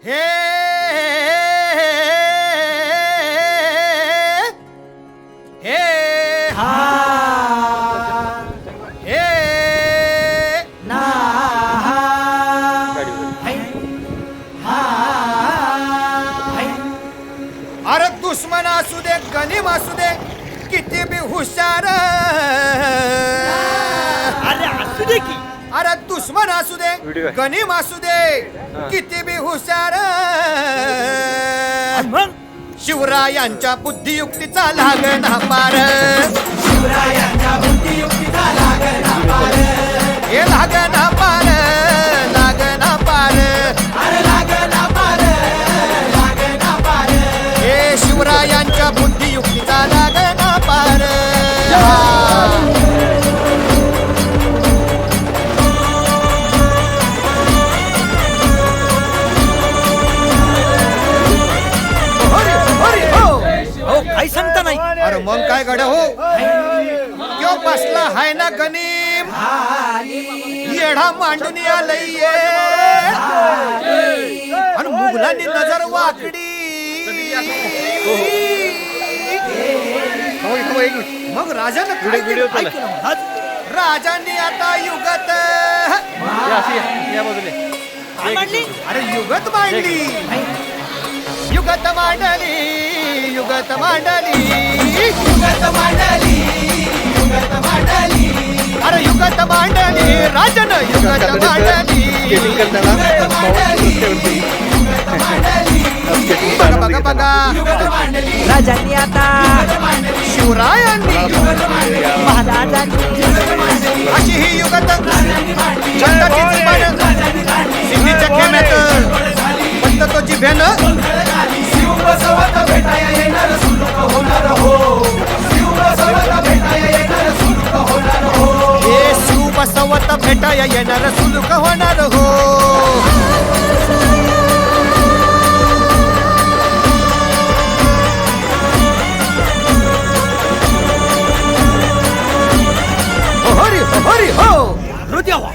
हे हे हा हे ना अरे दुश्मन असू दे गनीम असू दे किती बी हुशार अरे असू दे की अरे दुश्मन असू दे गनीम असू दे किती बी हुशार मग शिवरायांच्या बुद्धियुक्तीचा लागना पार शिवरायांच्या बुद्धियुक्तीचा लागना पार हे लागना पार लागना पार अरे लागना पार लागना पार हे शिवरायांच्या बुद्धियुक्तीचा लागना पार हरी हरी हो हो काही सांगता नाही. अरे मग काय गड्या हो क्यों बसला हाय ना गनीम येढा मांडून आलंय आणि मुघलांनी नजर वाकडी मग राजानं काय केलं? ऐक ना महाराज. राजांनी आता युगत काय मांडली? अरे युगत मांडली युगत मांडली युगत मांडली युगत मांडली युगत मांडली अरे युगत मांडली राजन युगत मांडली युगत मांडली युगत मांडली बघा बघा बघा युगत मांडली राजांनी आता शिवरायांनी महाराजांनी अशी ही युगत छंदाची पान सिद्धीच्या खेम्यात पंत तो जिभ्यानं शिव बसवत भेटाया येणार सुलूक होणार हो शिव बसवत भेटाया येणार सुलूक होणार हो हे शिव बसवत भेटाया येणार सुलूक होणार हो हरी हरी हो हृदयावा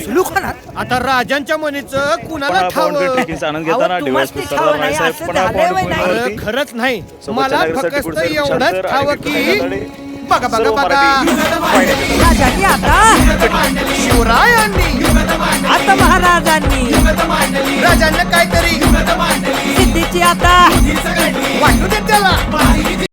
सुलूक होणार. आता राजांच्या मनीचं कुणाला बाउंड्री ठाव ट्रेकिंगचा आनंद घेताना अहो, डिवाइस तुम्हासनी सरदार ठाव नाही, नाईसाहेब असं पुन्हा झालंय बाउंड्री वय नाही. पॉईंटवरती. खरंच नाही सोबतच्या मला नागरिकांसाठी फक्त पुढचं एवढंच निरीक्षण तर ठाव आणि की विठ्ठल बघा बघा सर्व बघा मराठी राजांनी आता शिवरायांनी आता महाराजांनी राजांना काहीतरी सिद्धीची आता वाटू दे त्याला